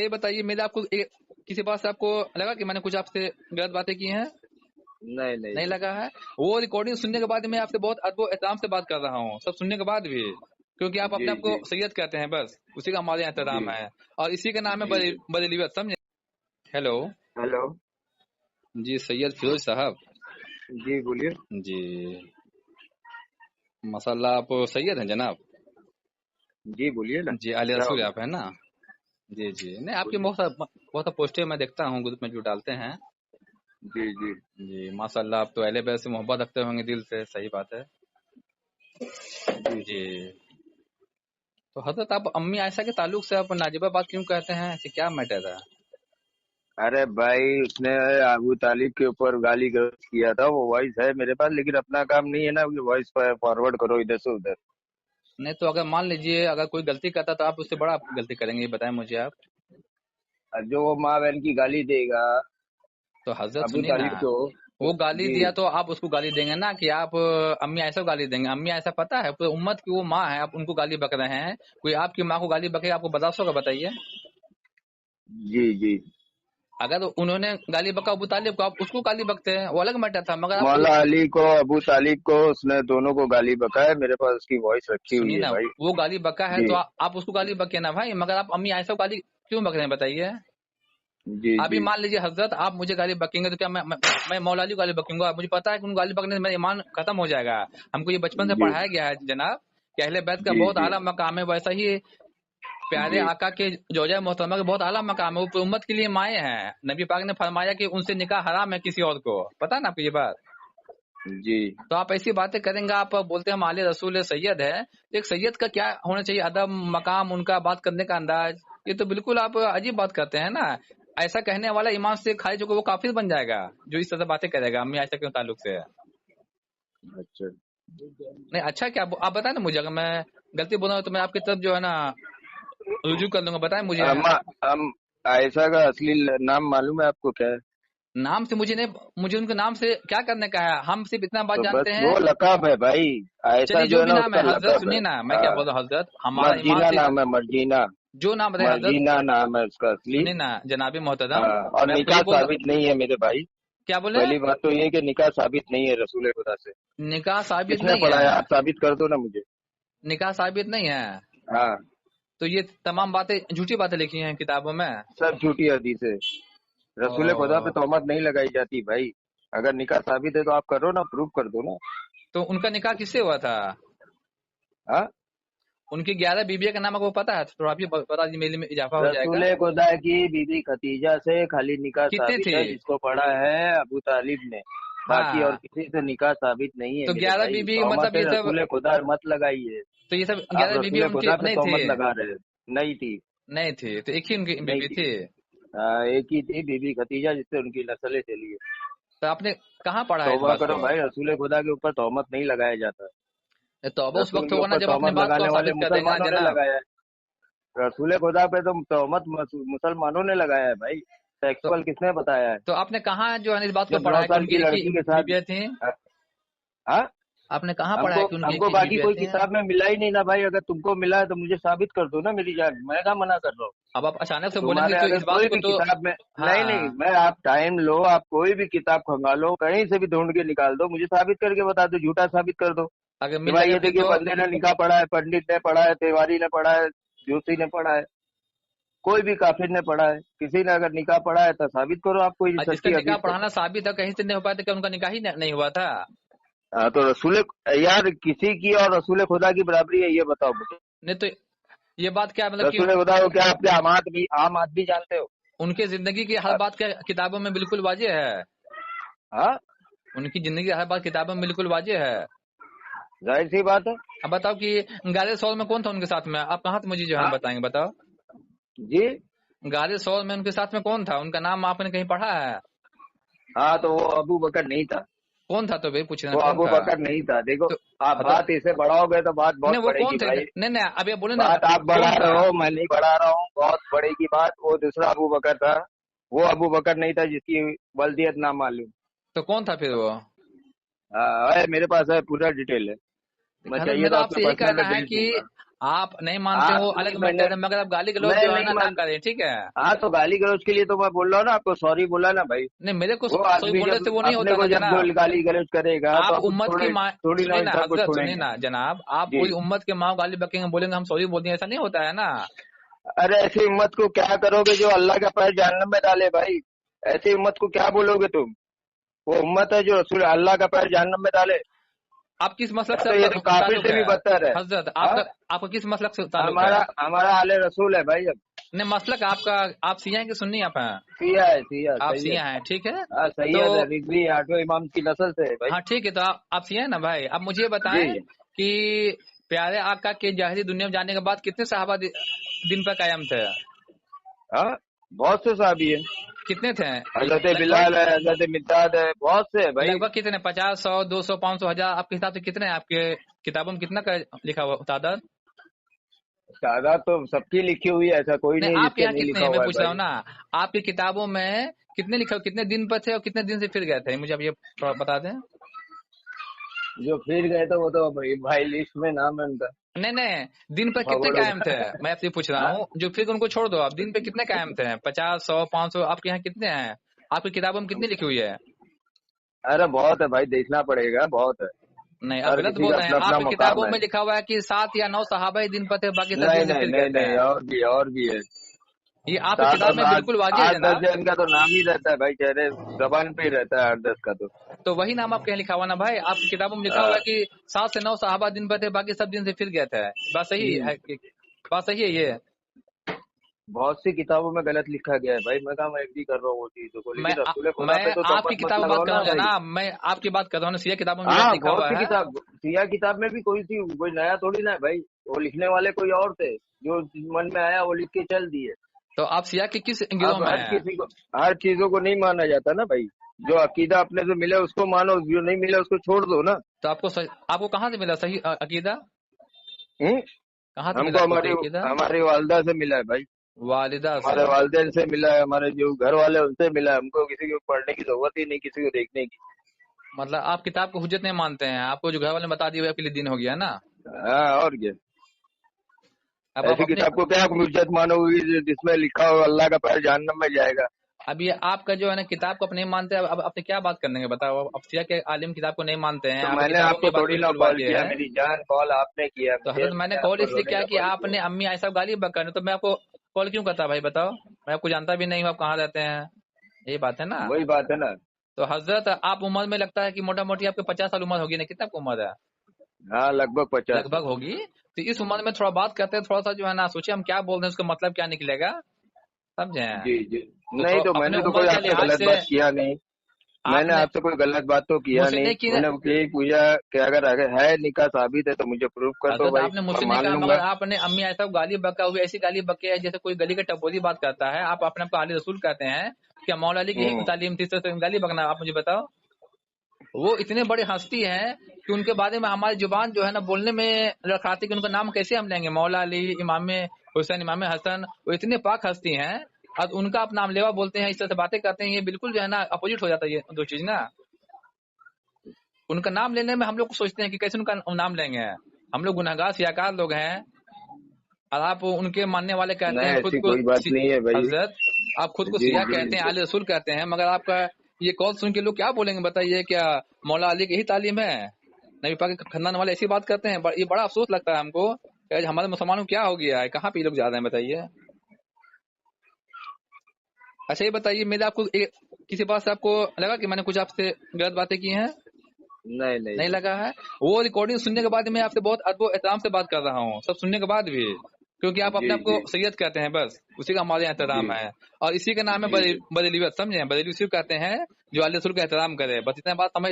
ये बताइए, मेरे आपको किसी बात से आपको लगा कि मैंने कुछ आपसे गलत बातें की हैं? नहीं लगा है। वो रिकॉर्डिंग सुनने के बाद मैं आपसे बहुत अदब एहतराम से बात कर रहा हूँ, सब सुनने के बाद भी, क्योंकि आप अपने आप को सैयद कहते हैं, बस उसी का हमारे एहतराम है और इसी का नाम है बरेलियत, समझे? हेलो जी, सैयद फिरोज साहब जी बोलिए। जी, माशाल्लाह, आप सैयद हैं जनाब? जी बोलिए ना। जी, आले रसूल आप है ना? जी जी, नहीं आपकी बहुत पोस्टें मैं देखता हूँ ग्रुप में जो डालते हैं। जी जी जी माशाल्लाह, आप तो अहले बैत से मोहब्बत रखते होंगे दिल से, सही बात है जी। तो हजरत, आप अम्मी आयशा के ताल्लुक से आप नाजिबा बात क्यों कहते हैं, ऐसे क्या मैटर है? अरे भाई, उसने अबू तालिब के ऊपर गाली गलौज किया था, वो वॉइस है मेरे पास, लेकिन अपना काम नहीं है ना कि वॉइस फॉरवर्ड करो इधर से उधर। नहीं तो अगर मान लीजिए अगर कोई गलती करता तो आप उससे बड़ा गलती करेंगे, ये बताएं मुझे आप। जो वो माँ बहन की गाली देगा तो हजरत अबू सुनिए ना, तालिब को। वो गाली जी दिया तो आप उसको गाली देंगे ना, कि आप अम्मी ऐसा गाली देंगे? अम्मी ऐसा पता है पूरी उम्मत की वो माँ है, आप उनको गाली बक रहे हैं। कोई आपकी माँ को गाली बके आपको बर्दाश्त होगा, बताइए? जी जी। अगर उन्होंने गाली बका अबू तालिब को, आप उसको गाली बकते हैं, वो अलग मैटर था, मगर आप मौला अली को, अबू तालिब को, उसने दोनों को गाली बका है। मेरे पास उसकी वॉइस रखी हुई सुनिए है ना, भाई। वो गाली बका है जी तो आप उसको गाली बके ना भाई, मगर आप अम्मी ऐसा गाली क्यों बक रहे हैं, बताइए? जी अभी जी मान लीजिए हजरत, आप मुझे गाली बकेंगे तो क्या मैं मौला अली को गाली बकूंगा? मुझे पता है कि उन गाली बकने से मेरा ईमान खत्म हो जाएगा। हमको ये बचपन से जी पढ़ाया गया है जनाब कि अहले बैत का जी बहुत जी आला मकाम है, वैसा ही प्यारे जी आका के जोजा मोहतरमा का बहुत आला मकाम है, वो पूरी उम्मत के लिए माए हैं। नबी पाक ने फरमाया कि उनसे निकाह हराम है किसी और को, पता है ना आपको ये बात? जी। तो आप ऐसी बातें करेंगे, आप बोलते हैं हम आले रसूल है, सैयद है। तो एक सैयद का क्या होना चाहिए अदब, मकाम, उनका बात करने का अंदाज, ये तो बिल्कुल आप अजीब बात करते हैं ना। ऐसा कहने वाला ईमान से खारिज होकर वो काफिर बन जाएगा, जो इस तरह बातें करेगा अम्मी आयशा के ताल्लुक से। अच्छा। नहीं अच्छा क्या, आप बताएं ना मुझे, अगर मैं गलती बोल रहा हूँ तो मैं आपकी तरफ जो है ना रुजू कर लूंगा, बताएं मुझे। हम आयशा का असली नाम मालूम है आपको क्या है? नाम से मुझे नहीं, मुझे उनके नाम से क्या करने का है, हम सिर्फ इतना बात तो जानते बस हैं। वो लकाब है भाई। आयशा चलिए जो जो है भी ना, नाम है उसका हजरत, लकाब है। सुनिए ना मैं क्या हाँ। बोल रहा हूँ हजरत, हमारा ईमान मर्जीना सिर्फ नाम है, मर्जीना। जो नाम बताए हजरत। मर्जीना नाम है उसका असली। सुनिए ना जनाबी मोहतरम, हाँ, और मैं आपको निकाह ये बोल, साबित नहीं है मेरे भाई। क्या बोले? पहली बात तो ये कि निकाह साबित नहीं है रसूल खुदा से। निकाह साबित किसने नहीं है? पढ़ाया? आप साबित कर दो ना मुझे। निकाह साबित नहीं है? हाँ। तो ये तमाम बातें झूठी बातें लिखी हैं किताबों में। सब झूठी हदीस है। रसूल खुदा पे ओ, तोहमत नहीं लगाई जाती भाई। अगर निकाह साबित है तो आप करो ना, प्रूव कर दो ना। तो उनका निकाह किससे हुआ था? हाँ। उनकी 11 बीबियों का नाम आपको पता है? थोड़ा भी बता दीजिए, मेरे में इजाफा हो रसूल जाएगा। खुदा की बीबी खतीजा से खाली निकाह कितनी साबित थी? है, जिसको पढ़ा है अबू तालिब ने। बाकी और हाँ, किसी से निकाह साबित नहीं है तो मेरे 11 भाई। बीबी मतलब तोहमत ये सब, रसूल खुदा मत लगाइए। तो ये सब आप 11 बीबी रसूल उनकी खुदा पे नहीं थी? तोहमत लगा रहे हैं। नहीं थी। नहीं थी, तो एक ही उनकी नहीं बीबी थी। थी। एक ही थी बीबी खतीजा, जिससे उनकी नस्लें चली है। तो आपने कहाँ पढ़ा है इस तौबा बात करो को? भाई, रसूल खुदा के ऊपर तोहमत नहीं लगाया जाता। तौबा उस रसूल वक्त के होगा ना ऊपर जब अपनी तोहमत बात को लगाने आप वाले साबित कर देंगे ना मुसलमानों ने जनाब। लगाया है। रसूल खुदा पे तो तोहमत मुसलमानों ने लगाया है भाई। तो सेक्सुअल किसने बताया है? तो आपने कहाँ जो है इस बात को जब पढ़ा 9 है कि साल उनकी की एक ही लड़की के साथ। बीबियाँ थी? हाँ। आपने कहाँ पढ़ा हमको है कि उनकी एक हमको ही बाकी बीबियाँ कोई थी? किताब में मिला ही नहीं ना भाई। अगर तुमको मिला है तो मुझे साबित कर दो ना मेरी जान। मैं क्या मना कर रहा हूँ? अब आप अचानक से बोलेंगे तुम्हारे तो अगर इस बात कोई को भी तो। किताब में। नहीं नहीं, हाँ, मैं आप टाइम लो, आप कोई भी किताब खंगालो, कहीं से भी ढूंढ के निकाल दो, मुझे साबित करके बता दो, झूठा साबित कर दो अगर कि मिल भाई जाएगा ये फिर देखिए, तो। बंदे ने निकाह पढ़ा है, पंडित ने पढ़ा है, तिवारी ने पढ़ा है, जोशी ने पढ़ा है, कोई भी काफिर ने पढ़ा है, किसी ने अगर निकाह पढ़ा है तो साबित करो आप कोई जिसका सच्ची निकाह हदीस से। पढ़ाना साबित है, कहीं से नहीं हो पाया, तो क्या उनका निकाह ही नहीं हुआ था? हाँ, तो रसूल यार किसी की और रसूल खुदा की बराबरी है, ये बताओ मुझे। नहीं तो ये बात क्या मतलब कि रसूल खुदा को क्या आपके आम आदमी जानते हो? उनके जिंदगी की हर बात क्या किताबों में बिल्कुल वाजिह है? हाँ। उनकी जिंदगी की हर बात किताबों में बिल्कुल वाजिह है। जाहिर सी बात है। अब बताओ कि गारे सौर में कौन था उनके साथ में, आप कहाँ से मुझे जो है हाँ बताएंगे, बताओ? जी। गारे सौर में उनके साथ में कौन था, उनका नाम आपने कहीं पढ़ा है? हाँ, तो वो अबू बकर नहीं था। कौन था तो भाई पूछ रहे वो हैं, कौन अबू था? बकर नहीं था। देखो, तो आप तो बात इसे बढ़ाओगे तो बात बहुत नहीं वो कौन बढ़ेगी थे, भाई। नहीं नहीं अब ये बोले ना, बात आप बढ़ा कौन था? रहे हो, मैं नहीं बढ़ा रहा हूँ। बहुत बढ़ेगी बात। वो दूसरा अबू बकर था। वो अबू बकर नहीं था जिसकी बल्दियत नाम मालूम। तो कौन था फिर वो? मेरे पास है, पूरा डिटेल है। मैं हजरत चाहिए तो मेरा आपके आपसे यही पर्सनल कहना में है भेज कि दूंगा। आप नहीं मानते हो अलग मैटर है, मगर आप गाली गलौज जो है ना करें, ठीक है। हाँ तो गाली गलौज के लिए तो मैं बोल रहा हूँ ना, आपको सॉरी बोला ना भाई। नहीं, मेरे को वो सॉरी आदमी बोलने जब से वो नहीं अपने होता को ना जब जनाब। गाली गलौज करेगा तो आप उम्मत की माँ, थोड़ी ना सुनिए ना इंसान को हजरत, सुनिए छोड़ेंगे। ना जनाब, आप जी। पूरी उम्मत के माँ गाली बकेंगे, बोलेंगे हम सॉरी बोल दिए, ऐसा नहीं होता है ना। अरे ऐसी उम्मत को क्या करोगे जो अल्लाह का पैर जहन्नम में डाले भाई? ऐसी उम्मत को क्या बोलोगे तुम? वो उम्मत है जो रसूल अल्लाह का पैर जहन्नम में डाले। आप किस मसलक से तो ये तो काफिर ताल्लुक से भी है बदतर है। हजरत? हाँ? आपका किस मसलक से ताल्लुक है? हमारा आले रसूल है भाई। अब नहीं, मसलक आपका, आप सिया हैं कि सुन्नी आप हैं? सिया है, सिया आप सही है। सिया हैं, ठीक है। हाँ सही तो है, रिजवी आठवें इमाम की नस्ल से है भाई। हाँ ठीक है, तो आप सिया हैं ना भाई। अब मुझे बताएं जी। कि प्यारे आका के जाहिरी दुनिया में जाने के बाद कितने सहाबा दिन पर कायम थे? हाँ बहुत से साहबी है। कितने थे? हजरत बिलाल है, हजरत मिकदाद है, बहुत से है भाई। लगभग कितने? 50, 100, 200, 500, 1000? आपके हिसाब से कितने हैं? आपके किताबों में कितना का लिखा हुआ तादाद? तादाद तो सबकी लिखी हुई है, ऐसा कोई नहीं, नहीं आपके जिसके यहाँ नहीं कितने लिखा हैं मैं हुआ है पूछ रहा हूँ भाई। ना। आपकी किताबों में कितने लिखा, कितने दिन पर थे और कितने दिन से फिर गए थे? मुझे अब ये थोड़ा बता दें। जो फिर गए तो वो तो भाई लिस्ट में नाम है उनका। नहीं नहीं, दिन पर कितने भगोड़ों कायम थे का। मैं आपसे पूछ रहा हूँ। जो फिर उनको छोड़ दो, आप दिन पे कितने कायम थे? 50, 100, 500? आपके यहाँ कितने हैं? आपकी किताबों में कितनी लिखी हुई है? अरे बहुत है भाई, देखना पड़ेगा, बहुत है। नहीं, आप हर गलत किसी बोल का रहे हैं। अपना अपना आपकी किताबों मकाम है। में लिखा हुआ है कि 7 या 9 सहाबा ही दिन पर थे, बाकी सब नहीं दिन से नहीं फिर नहीं कहते नहीं, हैं। और भी है। ये आपकी 7 किताब में और बिल्कुल वाजिब है 8-10 जनाब। जन का तो नाम ही रहता है भाई, चेहरे जबान पे ही रहता है 8-10 का तो वही नाम आपके यहाँ लिखा हुआ ना भाई। आपकी किताबों में लिखा हुआ है आ, कि 7 से 9 सहाबा दिन पर थे, बाकी सब दिन से फिर गए थे। बात सही है बात सही है ये? बहुत सी किताबों में गलत लिखा गया है भाई। मैं एग्री कर रहा हूँ वो चीजों को, मैं लेकिन रसूल खुदा मैं पे तो आपकी तोहमत मत किताब में बात लगाओ कर रहा ना हूँ भाई। जनाब, मैं आपकी बात कर रहा हूँ। सिया किताबों में हाँ लिखा बहुत हुआ सी है। किताब, सिया किताब में भी कोई नया थोड़ी ना है भाई। वो लिखने वाले कोई और थे, जो मन में आया वो लिख के चल दिए। तो आप सिया के किस गिरोह अब में हैं? हर चीजों को नहीं माना जाता ना भाई। जो अकीदा अपने से मिले उसको मानो, जो नहीं मिले उसको छोड़ दो ना। तो आपको कहाँ से मिला सही अकीदा? हम्म कहाँ से मिला हमको आपको सही अकीदा? हमारी वालदा से मिला है भाई। वालिदा से? हमारे वालिदैन से मिला है, हमारे जो घर वाले उनसे मिला है। हमको किसी को पढ़ने की जरूरत ही नहीं, किसी को देखने की। मतलब आप किताब को हुज्जत नहीं मानते हैं? आपको जो घर वाले ने बता दिया आपके लिए दिन हो गया ना। हाँ और क्या। अब आप ऐसी अपने, किताब को क्या हुज्जत मानोगी जिसमें लिखा हो अल्लाह का पैर जहन्नम में जाएगा? अब ये आपका जो है ना किताब को आप नहीं मानते, अब आपने क्या बात करने का बताओ। अब सिया के आलिम किताब को नहीं मानते हैं, तो आपकी मैंने किताबों में आपको बात थोड़ी ना बिल्कुल कॉल वाजिब किया, है। मेरी जान, कॉल आपने किया तो मुझे, हजरत मैंने मैंने कॉल आपको इसलिए रोने किया का कि कॉल किया। आपने अम्मी ऐसा गाली बकने, तो मैं आपको कॉल क्यों करता भाई बताओ? मैं आपको जानता भी नहीं हूँ, आप कहाँ रहते हैं, यही बात है ना। वही बात है ना। तो हजरत आप उम्र में लगता है कि मोटा मोटी आपके 50 साल उम्र होगी ना? कितना उम्र है? हाँ लगभग 50 लगभग होगी। तो इस उम्र में थोड़ा बात करते हैं, थोड़ा सा जो है ना सोचे हम क्या बोल रहे हैं, उसका मतलब क्या निकलेगा, समझे? जी जी। तो नहीं थोड़ा तो अपने मैंने तो उम्र कोई के आपसे लिहाज गलत से बात किया नहीं। मैंने आपने आपसे कोई गलत बात तो किया मुझसे नहीं। नहीं की। मैंने यही पूछा कि अगर है निकाह साबित है तो मुझे प्रूफ कर दो हजरत भाई, आपने मैं मुझसे नहीं मान कहा, मगर लूंगा। आपने अम्मी ऐसा गाली बका हुई, ऐसी गाली बके है जैसे कोई गली के टपोरी बात करता है। आप अपने आप को आली रसूल कहते हैं, क्या मौला अली की यही हम्म तालीम थी? तो गाली बकना, आप मुझे बताओ। वो इतने बड़ी हस्ती हैं कि उनके बारे में हमारी जुबान जो है ना बोलने में लड़खड़ाती कि उनका नाम कैसे हम लेंगे। मौला अली, इमाम हुसैन, इमाम हसन, वो इतने पाक हस्ती हैं, और उनका आप नाम लेवा बोलते हैं, इस तरह से बातें करते हैं। ये बिल्कुल जो है ना अपोजिट हो जाता है ये दो चीज ना। उनका नाम लेने में हम लोग सोचते हैं कि कैसे उनका नाम लेंगे। हम लोग गुनहगार सियाकार लोग हैं, और आप उनके मानने वाले कहते नहीं हैं खुद ऐसी को कोई बात नहीं है भाई। हजरत, आप खुद को जी सिया कहते हैं, जी। आले रसूल कहते हैं, मगर आपका ये कॉल सुन के लोग क्या बोलेंगे बताइए? क्या मौला अली की यही तालीम है? नबी पाक के खानदान वाले ऐसी बात करते हैं? ये बड़ा अफसोस लगता है हमको कि हमारे मुसलमानों को क्या हो गया है, कहाँ पे लोग जा रहे हैं बताइए। अच्छा ये बताइए, मेरे आपको किसी बात से आपको लगा कि मैंने कुछ आपसे गलत बातें की हैं? नहीं नहीं नहीं लगा है? वो रिकॉर्डिंग सुनने के बाद मैं आपसे बहुत अदब एहतराम से बात कर रहा हूँ, सब सुनने के बाद भी, क्योंकि आप अपने जी आप को जी सैयद कहते हैं, बस उसी का हमारे यहाँ जी एहतराम है। और इसी का नाम है जी जी। बरेलियत, समझे? बरेली उसी को कहते हैं जो अल्लाह रसूल का एहतराम करे, बस इतना बात समझ